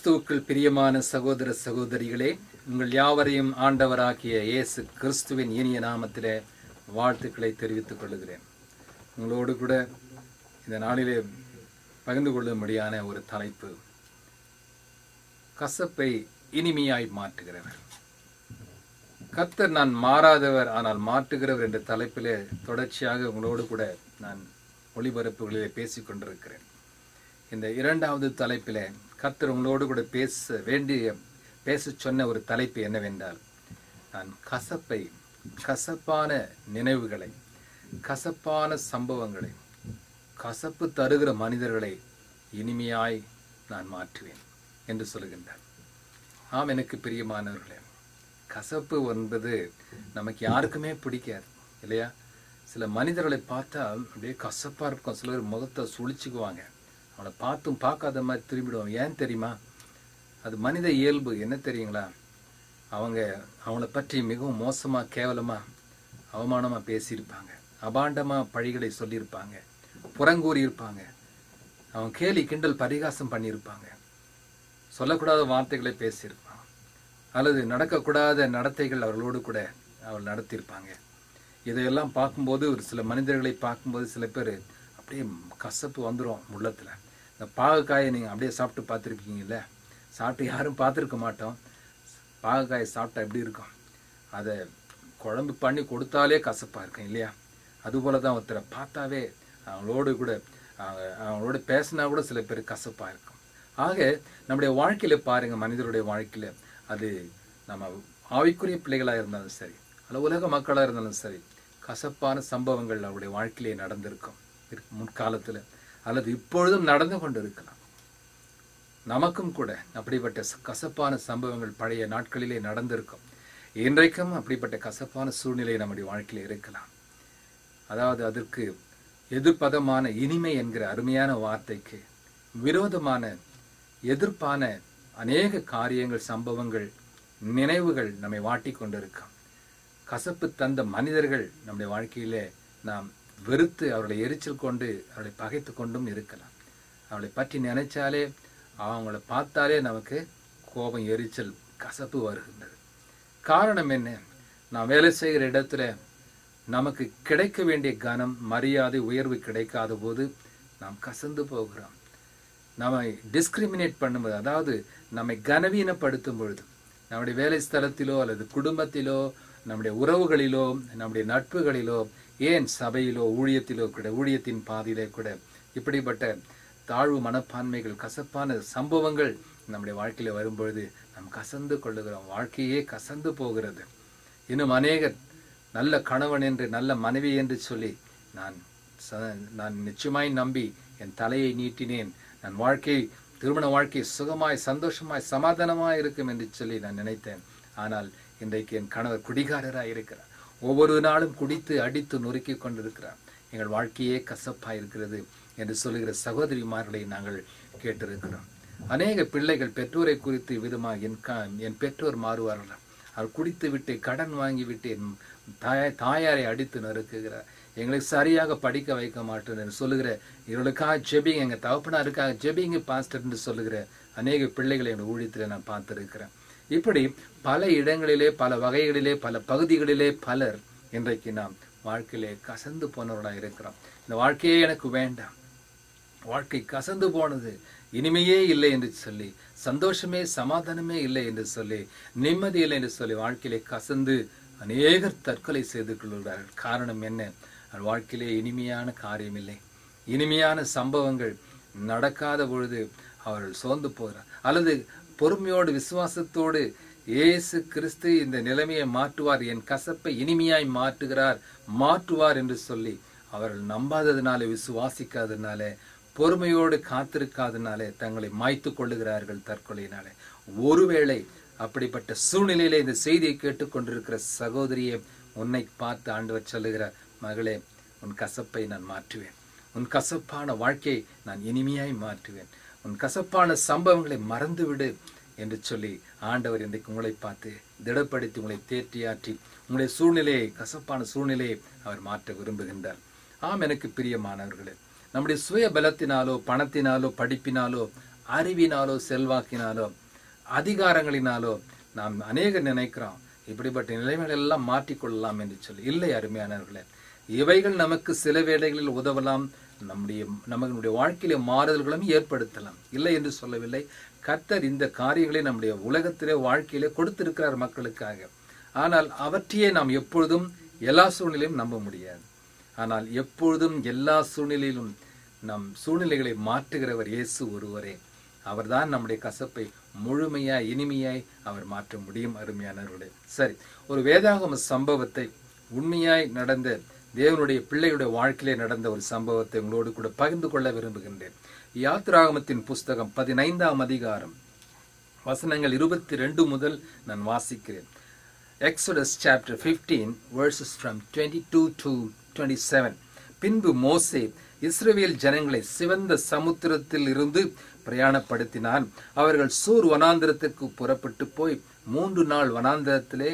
கிறிஸ்துவுக்குள் பிரியமான சகோதர சகோதரிகளே, உங்கள் யாவரையும் ஆண்டவராகிய இயேசு கிறிஸ்துவின் இனிய நாமத்திலே வாழ்த்துக்களை தெரிவித்துக் கொள்கிறேன். உங்களோடு கூட இந்த நாளிலே பகிர்ந்து கொள்ளும்படியான ஒரு தலைப்பு, கசப்பை இனிமையாய் மாற்றுகிறவர். கர்த்தர் நான் மாறாதவர் ஆனால் மாற்றுகிறவர் என்ற தலைப்பிலே தொடர்ச்சியாக உங்களோடு கூட நான் ஒளிபரப்புகளிலே பேசிக் கொண்டிருக்கிறேன். இந்த இரண்டாவது தலைப்பிலே கர்த்தர் உங்களோடு கூட பேச சொன்ன ஒரு தலைப்பு என்னவென்றால், நான் கசப்பான நினைவுகளை, கசப்பான சம்பவங்களை, கசப்பு தருகிற மனிதர்களை இனிமையாய் நான் மாற்றுவேன் என்று சொல்லுகின்றார். ஆம், எனக்கு பிரியமானவர்களே, கசப்பு என்பது நமக்கு யாருக்குமே பிடிக்காது இல்லையா? சில மனிதர்களை பார்த்தா அப்படியே கசப்பாக இருக்கும். சிலர் முகத்தை சுழிச்சுக்குவாங்க, அவனை பார்த்தும் பார்க்காத மாதிரி திரும்பிடுவாங்க. ஏன் தெரியுமா? அது மனித இயல்பு. என்ன தெரியுங்களா? அவங்கள பற்றி மிகவும் மோசமாக, கேவலமாக, அவமானமாக பேசியிருப்பாங்க, அபாண்டமாக பழிகளை சொல்லியிருப்பாங்க, புறங்கூறியிருப்பாங்க, அவங்க கேலி கிண்டல் பரிகாசம் பண்ணியிருப்பாங்க, சொல்லக்கூடாத வார்த்தைகளை பேசியிருப்பாங்க, அல்லது நடக்கக்கூடாத நடத்தைகள் அவர்களோடு கூட அவள் நடத்தியிருப்பாங்க. இதையெல்லாம் பார்க்கும்போது, ஒரு சில மனிதர்களை பார்க்கும்போது சில பேர் அப்படியே கசப்பு வந்துடும் உள்ளத்தில். இந்த பாகக்காயை நீங்கள் அப்படியே சாப்பிட்டு பார்த்துருப்பீங்கல்ல? சாப்பிட்டு யாரும் பார்த்துருக்க மாட்டோம். பாகக்காயை சாப்பிட்டா எப்படி இருக்கும்? அதை குழம்பு பண்ணி கொடுத்தாலே கசப்பாக இருக்கும் இல்லையா? அதுபோல தான் ஒருத்தரை பார்த்தாவே அவங்களோட பேசினா கூட சில பேர் கசப்பாக இருக்கும். ஆக நம்முடைய வாழ்க்கையில் பாருங்கள், மனிதருடைய வாழ்க்கையில், அது நம்ம ஆவிக்குரிய பிள்ளைகளாக இருந்தாலும் சரி, அல்ல உலக மக்களாக இருந்தாலும் சரி, கசப்பான சம்பவங்கள் அவருடைய வாழ்க்கையிலே நடந்திருக்கும் முற்காலத்தில், அல்லது இப்பொழுதும் நடந்து கொண்டு இருக்கலாம். நமக்கும் கூட அப்படிப்பட்ட கசப்பான சம்பவங்கள் பழைய நாட்களிலே நடந்திருக்கும். இன்றைக்கும் அப்படிப்பட்ட கசப்பான சூழ்நிலை நம்முடைய வாழ்க்கையில் இருக்கலாம். அதாவது அதற்கு எதிர்ப்பதமான இனிமை என்கிற அருமையான வார்த்தைக்கு விரோதமான, எதிர்ப்பான அநேக காரியங்கள், சம்பவங்கள், நினைவுகள் நம்மை வாட்டி கொண்டிருக்கும். கசப்பு தந்த மனிதர்கள் நம்முடைய வாழ்க்கையிலே நாம் வெறுத்து அவர்களை எரிச்சல் கொண்டு அவர்களை பகைத்து கொண்டும் இருக்கலாம். அவளை பற்றி நினைச்சாலே, அவங்கள பார்த்தாலே நமக்கு கோபம், எரிச்சல், கசப்பு வருகின்றது. காரணம் என்ன? நாம் வேலை செய்கிற இடத்துல நமக்கு கிடைக்க வேண்டிய கனம், மரியாதை, உயர்வு கிடைக்காத போது நாம் கசந்து போகிறோம். நம்மை டிஸ்கிரிமினேட் பண்ணும்போது, அதாவது நம்மை கனவீனப்படுத்தும் பொழுது, நம்முடைய வேலை ஸ்தலத்திலோ அல்லது குடும்பத்திலோ, நம்முடைய உறவுகளிலோ, நம்முடைய நட்புகளிலோ, ஏன் சபையிலோ, ஊழியத்திலோ கூட, ஊழியத்தின் பாதையிலே கூட இப்படிப்பட்ட தாழ்வு மனப்பான்மைகள், கசப்பான சம்பவங்கள் நம்முடைய வாழ்க்கையில் வரும்பொழுது நாம் கசந்து கொள்ளுகிறோம். வாழ்க்கையே கசந்து போகிறது. இன்னும் அநேகர் நல்ல கணவன் என்று, நல்ல மனைவி என்று சொல்லி நான் நிச்சயமாய் நம்பி என் தலையை நீட்டினேன், நான் திருமண வாழ்க்கை சுகமாய், சந்தோஷமாய், சமாதானமாய் இருக்கும் என்று சொல்லி நான் நினைத்தேன். ஆனால் இன்றைக்கு என் கணவர் குடிகாரராக இருக்கிறார். ஒவ்வொரு நாளும் குடித்து அடித்து நொறுக்கி கொண்டிருக்கிறார். எங்கள் வாழ்க்கையே கசப்பாக இருக்கிறது என்று சொல்லுகிற சகோதரிமார்களை நாங்கள் கேட்டிருக்கிறோம். அநேக பிள்ளைகள் பெற்றோரை குறித்து விதமாக, என் பெற்றோர் மாறுவார்கள், அவர் குடித்து விட்டு, கடன் வாங்கி விட்டு என் தாயாரை அடித்து நொறுக்குகிறார், எங்களுக்கு சரியாக படிக்க வைக்க மாட்டேன் என்று சொல்லுகிற, இவர்களுக்காக ஜெபிங்க, எங்கள் தகப்பனாருக்காக ஜெபிங்க பாஸ்டர் என்று சொல்லுகிற அநேக பிள்ளைகளை என் ஊழியத்தில் நான் பார்த்திருக்கிறேன். இப்படி பல இடங்களிலே, பல வகைகளிலே, பல பகுதிகளிலே பலர் இன்றைக்கு நாம் வாழ்க்கையிலே கசந்து போனவர்களாக இருக்கிறோம். இந்த வாழ்க்கையே எனக்கு வேண்டாம், வாழ்க்கை கசந்து போனது, இனிமையே இல்லை என்று சொல்லி, சந்தோஷமே சமாதானமே இல்லை என்று சொல்லி, நிம்மதி இல்லை என்று சொல்லி வாழ்க்கையிலே கசந்து அநேகர் தற்கொலை செய்து கொள்கிறார்கள். காரணம் என்ன? வாழ்க்கையிலே இனிமையான காரியம் இல்லை, இனிமையான சம்பவங்கள் நடக்காத பொழுது அவர்கள் சோர்ந்து போகிறார். அல்லது பொறுமையோடு, விசுவாசத்தோடு, இயேசு கிறிஸ்து இந்த நிலைமையை மாற்றுவார், என் கசப்பை இனிமையாய் மாற்றுவார் என்று சொல்லி அவர்கள் நம்பாததினாலே, விசுவாசிக்காததினாலே, பொறுமையோடு காத்திருக்காததினாலே தங்களை மாய்த்து கொள்ளுகிறார்கள் தற்கொலையினாலே. ஒருவேளை அப்படிப்பட்ட சூழ்நிலையிலே இந்த செய்தியை கேட்டுக்கொண்டிருக்கிற சகோதரியை உன்னை பார்த்து ஆண்டவர் சொல்லுகிறார், மகளே, உன் கசப்பை நான் மாற்றுவேன், உன் கசப்பான வாழ்க்கையை நான் இனிமையாய் மாற்றுவேன், உன் கசப்பான சம்பவங்களை மறந்துவிடு என்று சொல்லி ஆண்டவர் இன்றைக்கு உங்களை பார்த்து திடப்படுத்தி, உங்களை தேற்றியாற்றி, உங்களுடைய சூழ்நிலையை, கசப்பான சூழ்நிலையை அவர் மாற்ற விரும்புகின்றார். ஆம், எனக்கு பிரியமானவர்களே, நம்முடைய சுய பலத்தினாலோ, பணத்தினாலோ, படிப்பினாலோ அறிவினாலோ செல்வாக்கினாலோ அதிகாரங்களினாலோ நாம் அநேகர் நினைக்கிறோம் இப்படிப்பட்ட நிலைமைகள் எல்லாம் மாற்றிக்கொள்ளலாம் என்று சொல்லி. இல்லை அருமையானவர்களே, இவைகள் நமக்கு சில வேளைகளில் உதவலாம், நம்முடைய வாழ்க்கையில மாறுதல்களும் ஏற்படுத்தலாம், இல்லை என்று சொல்லவில்லை. கர்த்தர் இந்த காரியங்களை நம்முடைய உலகத்திலே வாழ்க்கையிலே கொடுத்திருக்கிறார் மக்களுக்காக. ஆனால் அவற்றையே நாம் எப்பொழுதும் எல்லா சூழ்நிலையும் நம்ப முடியாது. ஆனால் எப்பொழுதும் எல்லா சூழ்நிலையிலும் நம் சூழ்நிலைகளை மாற்றுகிறவர் இயேசு ஒருவரே. அவர்தான் நம்முடைய கசப்பை முழுமையாய் இனிமையாய் அவர் மாற்ற முடியும். அருமையானவர்களே, சரி, ஒரு வேதாகம சம்பவத்தை, உண்மையாய் நடந்த தேவனுடைய பிள்ளையுடைய வாழ்க்கையிலே நடந்த ஒரு சம்பவத்தை உங்களோடு கூட பகிர்ந்து கொள்ள விரும்புகின்றேன். யாத்திராகமத்தின் புஸ்தகம் 15ஆம் அதிகாரம் வசனங்கள் 22 முதல் நான் வாசிக்கிறேன். Exodus chapter 15 verses from 22 to 27. பின்பு மோசே இஸ்ரவேல் ஜனங்களை சிவந்த சமுத்திரத்தில் இருந்து பிரயாணப்படுத்தினான். அவர்கள் சூர் வனாந்திரத்திற்கு புறப்பட்டு போய் 3 நாள் வனாந்திரத்திலே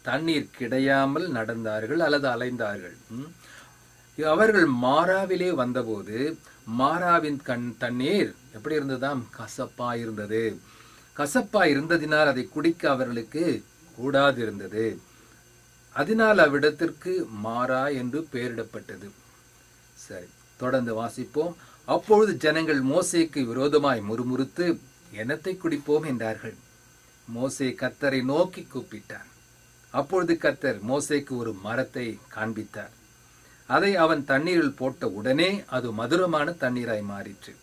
தண்ணீர் கிடையாமல் நடந்தார்கள் அல்லது அலைந்தார்கள். அவர்கள் மாராவிலே வந்தபோது மாராவின் தண்ணீர் எப்படி இருந்ததாம்? கசப்பா இருந்தது. கசப்பா இருந்ததினால் அதை குடிக்க அவர்களுக்கு கூடாது இருந்தது. அதனால் அவ்விடத்திற்கு மாரா என்று பெயரிடப்பட்டது. சரி, தொடர்ந்து வாசிப்போம். அப்பொழுது ஜனங்கள் மோசேக்கு விரோதமாய் முறுமுறுத்து என்னத்தை குடிப்போம் என்றார்கள். மோசே கர்த்தரை நோக்கி கூப்பிட்டார். அப்பொழுது கர்த்தர் மோசேக்கு ஒரு மரத்தை காண்பித்தார். அதை அவன் தண்ணீரில் போட்ட உடனே அது மதுரமான தண்ணீராய் மாறிற்று.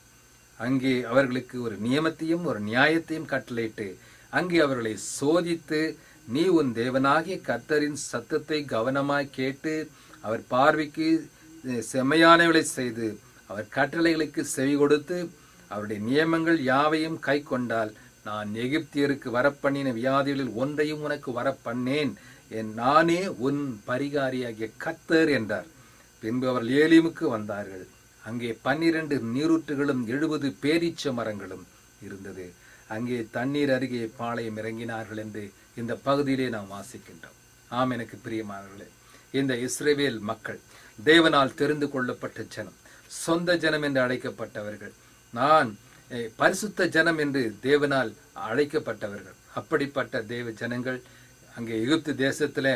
அங்கே அவர்களுக்கு ஒரு நியமத்தையும் ஒரு நியாயத்தையும் கட்டளையிட்டு அங்கே அவர்களை சோதித்து, நீ உன் தேவனாகிய கர்த்தரின் சத்தத்தை கவனமாய் கேட்டு அவர் பார்வைக்கு செம்மையானவளை செய்து அவர் கட்டளைகளுக்கு செவி கொடுத்து அவருடைய நியமங்கள் யாவையும் கை கொண்டால் நான் எகிப்தியருக்கு வரப்பண்ணின வியாதிகளில் ஒன்றையும் உனக்கு வரப்பண்ணேன், நானே உன் பரிகாரியாகிய கர்த்தர் என்றார். பின்பு அவர்கள் ஏலிமுக்கு வந்தார்கள். அங்கே 12 நீரூற்றுகளும் 70 பேரீச்ச மரங்களும் இருந்தது. அங்கே தண்ணீர் அருகே பாளையம் இறங்கினார்கள் என்று இந்த பகுதியிலே நாம் வாசிக்கின்றோம். ஆம், எனக்கு பிரியமானவர்களே, இந்த இஸ்ரவேல் மக்கள் தேவனால் தெரிந்து கொள்ளப்பட்ட ஜனம், சொந்த ஜனம் என்று அழைக்கப்பட்டவர்கள், நான் பரிசுத்த ஜனம் என்று தேவனால் அழைக்கப்பட்டவர்கள். அப்படிப்பட்ட தேவ ஜனங்கள் அங்கே எகிப்து தேசத்துல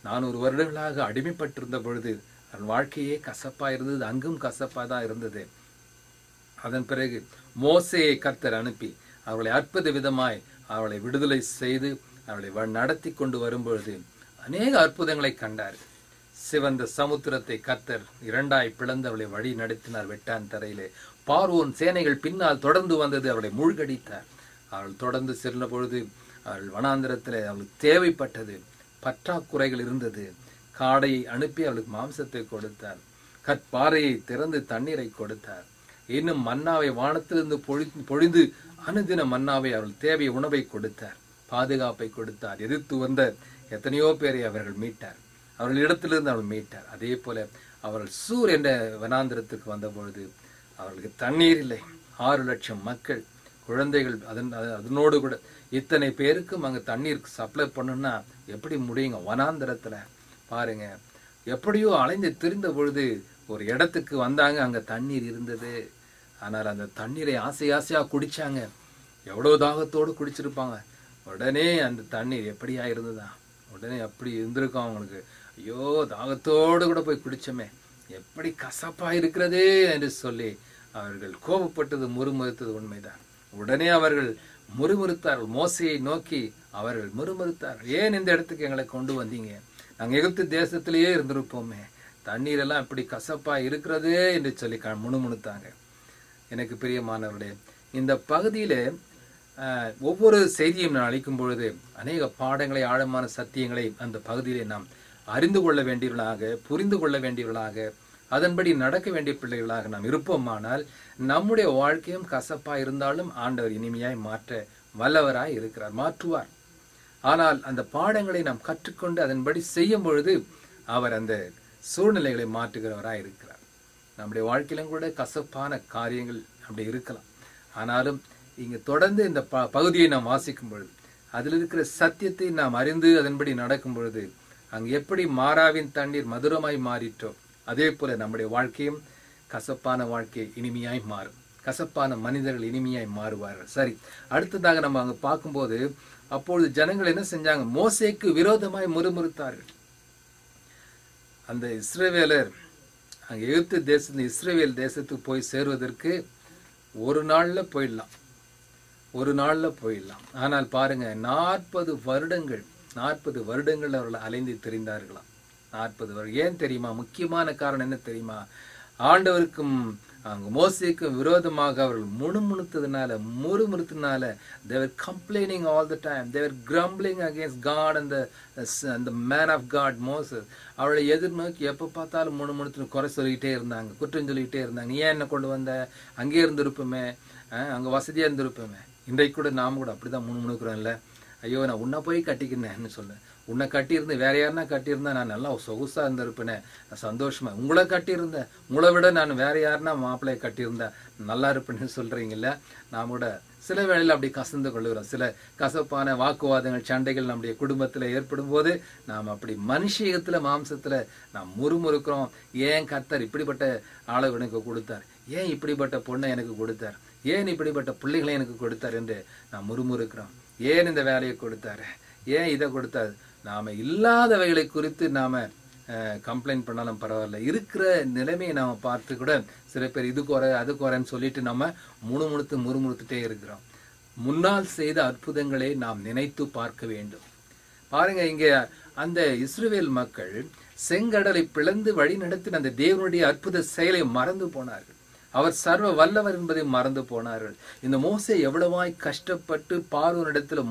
400 வருடங்களாக அடிமைப்பட்டிருந்த பொழுது அவன் வாழ்க்கையே கசப்பா இருந்தது. அங்கும் கசப்பா தான் இருந்தது. அதன் பிறகு மோசேயை கர்த்தர் அனுப்பி அவர்களை அற்புத விதமாய் அவளை விடுதலை செய்து அவளை நடத்தி கொண்டு வரும்பொழுது அநேக அற்புதங்களை கண்டார். சிவந்த சமுத்திரத்தை கர்த்தர் 2ஆய் பிளந்து அவளை வழி நடத்தினார். வெட்டான் தரையிலே பார்வோன் சேனைகள் பின்னால் தொடர்ந்து வந்தது, அவளை மூழ்கடித்தார். அவள் தொடர்ந்து சென்ற பொழுது அவள் வனாந்திரத்தில் அவளுக்கு தேவைப்பட்டது, பற்றாக்குறைகள் இருந்தது. காடையை அனுப்பி அவளுக்கு மாம்சத்தை கொடுத்தார். கற்பாறையை திறந்து தண்ணீரை கொடுத்தார். இன்னும் மன்னாவை வானத்திலிருந்து பொழிந்து அனுதின மன்னாவை அவள் தேவைய உணவை கொடுத்தார், பாதுகாப்பை கொடுத்தார். எதிர்த்து வந்த எத்தனையோ பேரை அவர்கள் மீட்டார், அவர்கள் இடத்திலிருந்து அவள் மீட்டார். அதே போல அவர்கள் சூர் என்ற வனாந்திரத்துக்கு வந்த பொழுது அவர்களுக்கு தண்ணீர் இல்லை. 6 லட்சம் மக்கள், குழந்தைகள், அதனோடு கூட இத்தனை பேருக்கும் அங்கே தண்ணீர் சப்ளை பண்ணுன்னா எப்படி முடியுங்க? வனாந்திரத்துல பாருங்க, எப்படியோ அலைந்து திரிந்த பொழுது ஒரு இடத்துக்கு வந்தாங்க, அங்க தண்ணீர் இருந்தது. ஆனால் அந்த தண்ணீரை ஆசையா குடிச்சாங்க. எவ்வளவு தாகத்தோடு குடிச்சிருப்பாங்க. உடனே அந்த தண்ணீர் எப்படியா இருந்ததா? உடனே அப்படி இருந்திருக்கும் அவங்களுக்கு. ஐயோ, தாகத்தோடு கூட போய் குடிச்சோமே, எப்படி கசப்பா இருக்கிறதே என்று சொல்லி அவர்கள் கோபப்பட்டது, முறுமுறுத்தது உண்மைதான். உடனே அவர்கள் முறுமுறுத்தார்கள். மோசையை நோக்கி அவர்கள் முறுமுறுத்தார்கள். ஏன் இந்த இடத்துக்கு எங்களை கொண்டு வந்தீங்க? நாங்க எகிப்து தேசத்திலேயே இருந்திருப்போமே, தண்ணீர் எல்லாம் இப்படி கசப்பா இருக்கிறதே என்று சொல்லி முணுமுணுத்தாங்க. எனக்கு பிரியமானவர்களே, இந்த பகுதியில ஒவ்வொரு செய்தியும் நான் அளிக்கும் பொழுது அநேக பாடங்களை, ஆழமான சத்தியங்களை அந்த பகுதியிலே நாம் அறிந்து கொள்ள வேண்டியவர்களாக, புரிந்து கொள்ள வேண்டியவர்களாக, அதன்படி நடக்க வேண்டிய பிள்ளைகளாக நாம் இருப்போமானால் நம்முடைய வாழ்க்கையும் கசப்பா இருந்தாலும் ஆண்டவர் இனிமையாய் மாற்ற வல்லவராய் இருக்கிறார், மாற்றுவார். ஆனால் அந்த பாடங்களை நாம் கற்றுக்கொண்டு அதன்படி செய்யும் பொழுது அவர் அந்த சூழ்நிலைகளை மாற்றுகிறவராய் இருக்கிறார். நம்முடைய வாழ்க்கையிலும் கூட கசப்பான காரியங்கள் அப்படி இருக்கலாம். ஆனாலும் இங்கு தொடர்ந்து இந்த பகுதியை நாம் வாசிக்கும் பொழுது அதில் இருக்கிற சத்தியத்தை நாம் அறிந்து அதன்படி நடக்கும் பொழுது அங்கு எப்படி மாராவின் தண்ணீர் மதுரமாய் மாறிற்றோ அதே போல நம்முடைய வாழ்க்கையும் கசப்பான வாழ்க்கை இனிமையாய் மாறும். கசப்பான மனிதர்கள் இனிமையாய் மாறுவார்கள். சரி, அடுத்ததாக நம்ம அங்க பார்க்கும்போது, அப்பொழுது ஜனங்கள் என்ன செஞ்சாங்க? மோசேக்கு விரோதமாய் முறுமுறுத்தார்கள். அந்த இஸ்ரவேலர் அங்க எகிப்து தேசத்துல இஸ்ரவேல் தேசத்துக்கு போய் சேருவதற்கு ஒரு நாள்ல போயிடலாம், ஆனால் பாருங்க, 40 வருடங்கள் அவர்கள் அலைந்து திரிந்தார்களாம். 40 வருடம். ஏன் தெரியுமா? முக்கியமான காரணம் என்ன தெரியுமா? ஆண்டவருக்கும் அங்க மோசேக்கும் விரோதமாக அவர்கள் முறுமுறுத்ததுனால they were complaining all the time. They were grumbling against God and the man of God Moses. அவளை எதிர்நோக்கி எப்ப பார்த்தாலும் முணுமுணுத்து குறை சொல்லிக்கிட்டே இருந்தாங்க, குற்றம் சொல்லிக்கிட்டே இருந்தாங்க. நீ ஏன் என்ன கொண்டு வந்த? அங்கே இருந்திருப்போமே, அங்க வசதியா இருந்திருப்போமே. இன்றைக்கு கூட நாம கூட அப்படிதான் முணுமுணுக்கிறோம்ல. ஐயோ, நான் உன்னை போய் கட்டிக்கினேன்னு சொல்ல, உன்னை கட்டியிருந்து வேற யாருன்னா கட்டியிருந்தா நான் நல்லா சொகுசா இருந்திருப்பேனே, நான் சந்தோஷமா. உங்களை கட்டியிருந்தேன், உங்களை விட நான் வேற யாருன்னா மாப்பிள்ளையை கட்டியிருந்தேன் நல்லா இருப்பேன்னு சொல்றீங்கல்ல. நாம் கூட சில வேளையில் அப்படி கசந்து கொள்ளுகிறோம். சில கசப்பான வாக்குவாதங்கள், சண்டைகள் நம்முடைய குடும்பத்தில் ஏற்படும் போது நாம் அப்படி மனுஷீகத்துல மாம்சத்துல நாம் முறுமுறுக்கிறோம். ஏன் கர்த்தர் இப்படிப்பட்ட ஆளை எனக்கு கொடுத்தார்? ஏன் இப்படிப்பட்ட பொண்ணை எனக்கு கொடுத்தார்? ஏன் இப்படிப்பட்ட பிள்ளைகளை எனக்கு கொடுத்தார் என்று நாம் முறுமுறுக்கிறோம். ஏன் இந்த வேலையை கொடுத்தாரு? ஏன் இதை கொடுத்தாரு? நாம இல்லாதவைகளை குறித்து நாம கம்ப்ளைண்ட் பண்ணாலும் பரவாயில்ல. இருக்கிற நிலைமையை நாம பார்த்து கூட சில பேர் இது குறை அது குறைன்னு சொல்லிட்டு நம்ம முறுமுறுத்துட்டே இருக்கிறோம். முன்னால் செய்த அற்புதங்களை நாம் நினைத்து பார்க்க வேண்டும். பாருங்க, இங்க அந்த இஸ்ரவேல் மக்கள் செங்கடலை பிளந்து வழி நடத்தின அந்த தேவனுடைய அற்புத செயலை மறந்து போனார்கள். அவர் சர்வ வல்லவர் என்பதை மறந்து போனார்கள். இந்த மோசே எவ்வளவாய் கஷ்டப்பட்டு பார்வோனிடத்துல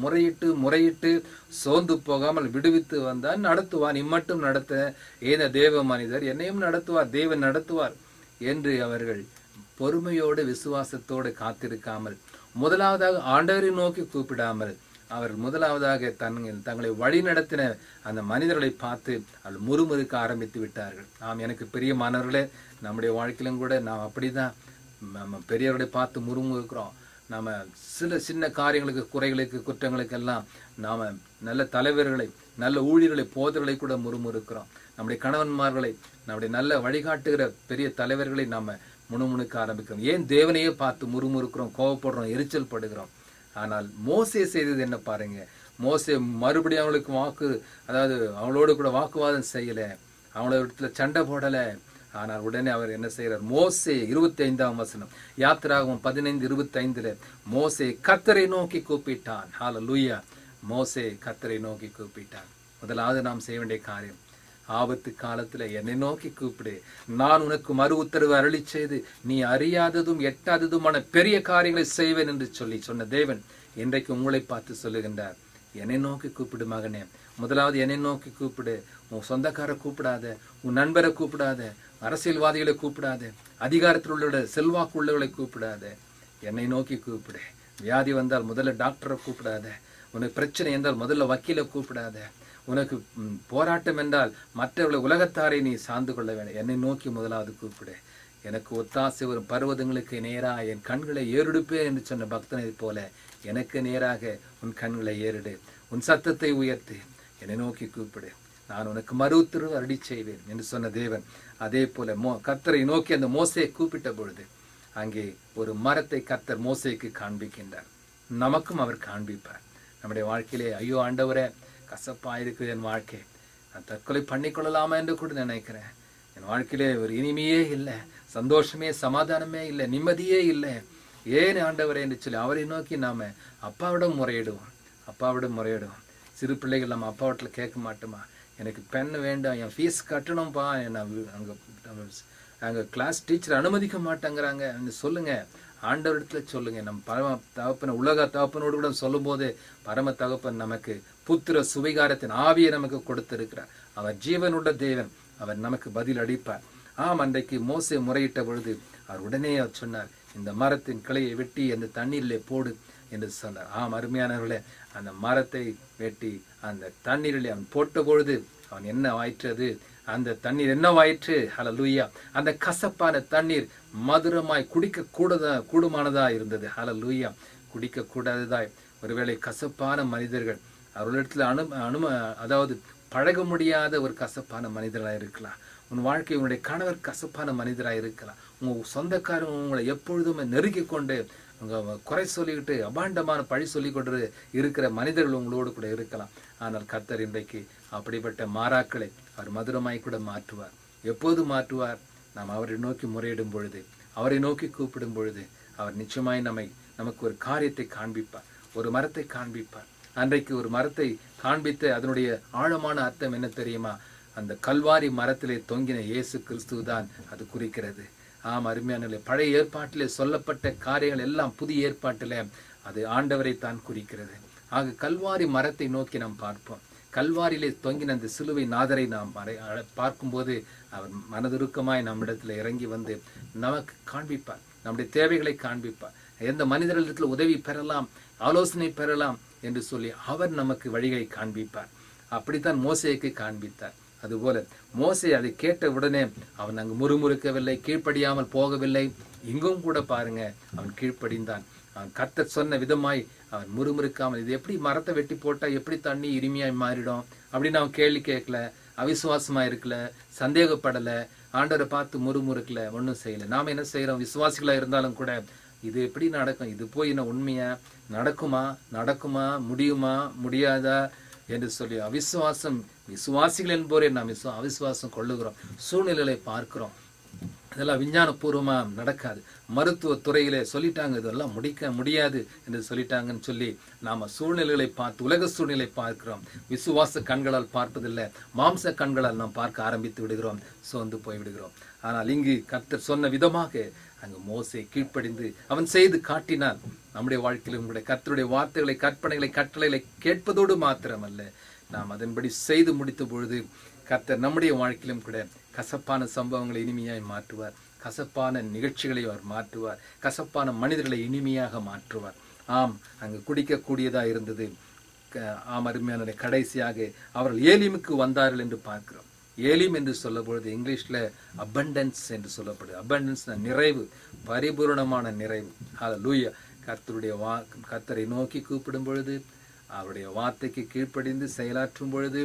முறையிட்டு சோர்ந்து போகாமல் விடுவித்து வந்தார். நடத்துவார், இம்மட்டும் நடத்த ஏன தேவ மனிதர், என்னையும் நடத்துவார், தேவன் நடத்துவார் என்று அவர்கள் பொறுமையோடு விசுவாசத்தோடு காத்திருக்காமல், முதலாவதாக ஆண்டவரை நோக்கி கூப்பிடாமல், அவர் முதலாவதாக தங்களை வழி நடத்தின அந்த மனிதர்களை பார்த்து அவள் முறுமுறுக்க ஆரம்பித்து விட்டார்கள். நாம் எனக்கு பிரியமானவர்களே, நம்முடைய வாழ்க்கையிலும் கூட நாம் அப்படிதான் நம்ம பெரியவர்களை பார்த்து முறுமுறுக்கிறோம். நாம சின்ன காரியங்களுக்கு, குறைகளுக்கு, குற்றங்களுக்கெல்லாம் நாம நல்ல தலைவர்களை, நல்ல ஊழியர்களை, போதர்களை கூட முறுமுறுக்கிறோம். நம்முடைய கணவன்மார்களை, நம்முடைய நல்ல வழிகாட்டுகிற பெரிய தலைவர்களை நாம முணுமுணுக்க ஆரம்பிக்கிறோம். ஏன் தேவனையே பார்த்து முறுமுறுக்கிறோம், கோவப்படுறோம், எரிச்சல் படுகிறோம். ஆனால் மோசே செய்தது என்ன பாருங்க. மோசே மறுபடியும் அவங்களுக்கு அவங்களோடு கூட வாக்குவாதம் செய்யல, அவங்கள இடத்துல சண்டை போடல. ஆனால் உடனே அவர் என்ன செய்யறார்? மோசே 25ஆம் வசனம், யாத்திராகமம் 15:25 மோசே கர்த்தரை நோக்கி கூப்பிட்டான். ஹல்லேலூயா. மோசே கர்த்தரை நோக்கி கூப்பிட்டான். முதலாவது நாம் செய்ய வேண்டிய காரியம், ஆபத்து காலத்துல என்னை நோக்கி கூப்பிடு, நான் உனக்கு மறு உத்தரவு அருளி செய்து நீ அறியாததும் எட்டாததுமான பெரிய காரியங்களை செய்வேன் என்று சொன்ன தேவன் இன்றைக்கு உங்களை பார்த்து சொல்லுகின்றார், என்னை நோக்கி கூப்பிடு மகனே. முதலாவது என்னை நோக்கி கூப்பிடு. உன் சொந்தக்கார கூப்பிடாத, உன் நண்பரை கூப்பிடாத, அரசியல்வாதிகளை கூப்பிடாத, அதிகாரத்தில் உள்ள செல்வாக்கு உள்ளவர்களை கூப்பிடாத, என்னை நோக்கி கூப்பிடு. வியாதி வந்தால் முதல்ல டாக்டரை கூப்பிடாத, உனக்கு பிரச்சனை என்றால் முதல்ல வக்கீலை கூப்பிடாத, உனக்கு போராட்டம் என்றால் மற்றவர்களை உலகத்தாரை நீ சார்ந்து கொள்ள வேண்டும். என்னை நோக்கி முதலாவது கூப்பிடு. எனக்கு ஒத்தாசை வரும் பர்வதங்களுக்கு நேராக என் கண்களை ஏறெடுப்பேன் என்று சொன்ன பக்தனை போல எனக்கு நேராக உன் கண்களை ஏறிடு, உன் சத்தத்தை உயர்த்து, என்னை நோக்கி கூப்பிடு, நான் உனக்கு மறு உத்தரவு அருளி செய்வேன் என்று சொன்ன தேவன் அதே போல கர்த்தரை நோக்கி அந்த மோசையை கூப்பிட்ட பொழுது அங்கே ஒரு மரத்தை கர்த்தர் மோசேக்கு காண்பிக்கின்றார். நமக்கும் அவர் காண்பிப்பார். நம்முடைய வாழ்க்கையிலே ஐயோ ஆண்டவரே, கசப்பாயிருக்குது என் வாழ்க்கை, நான் தற்கொலை பண்ணிக்கொள்ளலாமா என்று கூட நினைக்கிறேன், என் வாழ்க்கையிலே ஒரு இனிமையே இல்லை, சந்தோஷமே சமாதானமே இல்லை, நிம்மதியே இல்லை, ஏன் ஆண்டவரே என்று சொல்லி அவரை நோக்கி நாம அப்பாவிடம் முறையிடுவோம். சிறு பிள்ளைகள் நம்ம அப்பாவட்டில் கேட்க மாட்டோமா? எனக்கு பெண் வேண்டாம், என் ஃபீஸ் கட்டணும்ப்பா, அங்கே கிளாஸ் டீச்சர் அனுமதிக்க மாட்டேங்கிறாங்க சொல்லுங்க, ஆண்டவரிடத்துல சொல்லுங்க. நம்ம பரம தகப்பன உலக தகப்பனோடு கூட சொல்லும் போது பரம தகப்பன் நமக்கு புத்திர சுவிகாரத்தின் ஆவியை நமக்கு கொடுத்திருக்கிறார். அவர் ஜீவனுள்ள தேவன், அவர் நமக்கு பதில் அளிப்பார். அன்றைக்கு மோசே முறையிட்ட பொழுது அவர் உடனே சொன்னார், இந்த மரத்தின் கிளையை வெட்டி அந்த தண்ணீரிலே போடு என்று சொன்னார். அருமையானவர்களே, அந்த மரத்தை வெட்டி அந்த தண்ணீரிலே அவன் போட்ட பொழுது அவன் என்ன ஆயிற்றது? அந்த தண்ணீர் என்னவாயிற்று? ஹல்லேலூயா. அந்த கசப்பான தண்ணீர் மதுரமாய் குடிக்க கூடுமானதா இருந்தது. ஹல்லேலூயா. குடிக்க கூடாததாய் ஒருவேளை கசப்பான மனிதர்கள் அவர்களிடத்துல அதாவது பழக முடியாத ஒரு கசப்பான மனிதராக இருக்கலாம். உன் வாழ்க்கை உன்னுடைய கணவர் கசப்பான மனிதராக இருக்கலாம். உங்கள் சொந்தக்காரங்க உங்களை எப்பொழுதுமே நெருக்கி கொண்டு உங்கள் குறை சொல்லிக்கிட்டு அபாண்டமான பழி சொல்லி கொண்டு இருக்கிற மனிதர்கள் உங்களோடு கூட இருக்கலாம். ஆனால் கர்த்தர் இன்றைக்கு அப்படிப்பட்ட மாறாக்களை அவர் மதுரமாய் கூட மாற்றுவார். எப்போது மாற்றுவார்? நாம் அவரை நோக்கி முறையிடும் பொழுது, அவரை நோக்கி கூப்பிடும் பொழுது அவர் நிச்சயமாய் நமக்கு ஒரு காரியத்தை காண்பிப்பார், ஒரு மரத்தை காண்பிப்பார். அன்றைக்கு ஒரு மரத்தை காண்பித்த அதனுடைய ஆழமான அர்த்தம் என்ன தெரியுமா? அந்த கல்வாரி மரத்திலே தொங்கின இயேசு கிறிஸ்துவ தான் அது குறிக்கிறது. ஆம் அருமையானவர்களே, பழைய ஏற்பாட்டிலே சொல்லப்பட்ட காரியங்கள் எல்லாம் புதிய ஏற்பாட்டிலே அது ஆண்டவரை தான் குறிக்கிறது. ஆக கல்வாரி மரத்தை நோக்கி நாம் பார்ப்போம். கல்வாரியிலே தொங்கின அந்த சிலுவை நாதரை நாம் பார்க்கும்போது அவர் மனதுருக்கமாய் நம்மிடத்தில் இறங்கி வந்து நமக்கு காண்பிப்பார், நம்முடைய தேவைகளை காண்பிப்பார், எந்த மனிதர்களிடத்தில் உதவி பெறலாம், ஆலோசனை பெறலாம் என்று சொல்லி அவர் நமக்கு வழிகளை காண்பிப்பார். அப்படித்தான் மோசேக்கு காண்பித்தார். அதுபோல மோசே அதை கேட்ட உடனே அவன் அங்கு முறுமுறுக்கவில்லை, கீழ்ப்படியாமல் போகவில்லை. இங்கும் கூட பாருங்க, அவன் கீழ்ப்படிந்தான். அவன் கர்த்தர் சொன்ன விதமாய் அவன் முறுமுறுக்காமல், இது எப்படி மரத்தை வெட்டி போட்டா எப்படி தண்ணி இனிமையாய் மாறிடும் அப்படின்னு அவன் கேள்வி கேட்கல, அவிசுவாசமா இருக்கல, சந்தேகப்படல, ஆண்டவரை பார்த்து முறுமுறுக்கல, ஒன்றும் செய்யல. நாம என்ன செய்யறோம்? விசுவாசிகளா இருந்தாலும் கூட இது எப்படி நடக்கும், இது போய் என்ன உண்மையா நடக்குமா, முடியுமா, முடியாதா என்று சொல்லி அவிசுவாசம், விசுவாசிகள் என்போரே நாம் அவிசுவாசம் கொள்ளுகிறோம். சூழ்நிலைகளை பார்க்கிறோம், இதெல்லாம் விஞ்ஞானபூர்வமா நடக்காது. மருத்துவ துறையிலே சொல்லிட்டாங்க இதெல்லாம் முடிக்க முடியாது என்று சொல்லிட்டாங்கன்னு சொல்லி நாம சூழ்நிலைகளை பார்த்து, உலக சூழ்நிலை பார்க்கிறோம். விசுவாச கண்களால் பார்ப்பதில்லை, மாம்ச கண்களால் நாம் பார்க்க ஆரம்பித்து விடுகிறோம், சோர்ந்து போய் விடுகிறோம். ஆனால் இங்கு கர்த்தர் சொன்ன விதமாக அங்கு மோசே கீழ்ப்படிந்து அவன் செய்து காட்டினான். நம்முடைய வாழ்க்கையிலும் கூட கர்த்தருடைய வார்த்தைகளை, கற்பனைகளை, கட்டளைகளை கேட்பதோடு மாத்திரமல்ல, நாம் அதன்படி செய்து முடித்த பொழுது கர்த்தர் நம்முடைய வாழ்க்கையிலும் கூட கசப்பான சம்பவங்களை இனிமையாய் மாற்றுவார், கசப்பான நிகழ்ச்சிகளை அவர் மாற்றுவார், கசப்பான மனிதர்களை இனிமையாக மாற்றுவார். ஆம், அங்கு குடிக்கக்கூடியதா இருந்தது. ஆம் அருமையான, கடைசியாக அவர்கள் ஏலிமுக்கு வந்தார்கள் என்று பார்க்கிறோம். ஏலிம் என்று சொல்ல பொழுது இங்கிலீஷ்ல அபண்டன்ஸ் என்று சொல்லப்படுது. அபண்டன்ஸ் நிறைவு, பரிபூர்ணமான நிறைவு. ஹல்லேலூயா. கர்த்தரை நோக்கி கூப்பிடும் பொழுது, அவருடைய வார்த்தைக்கு கீழ்ப்படிந்து செயலாற்றும் பொழுது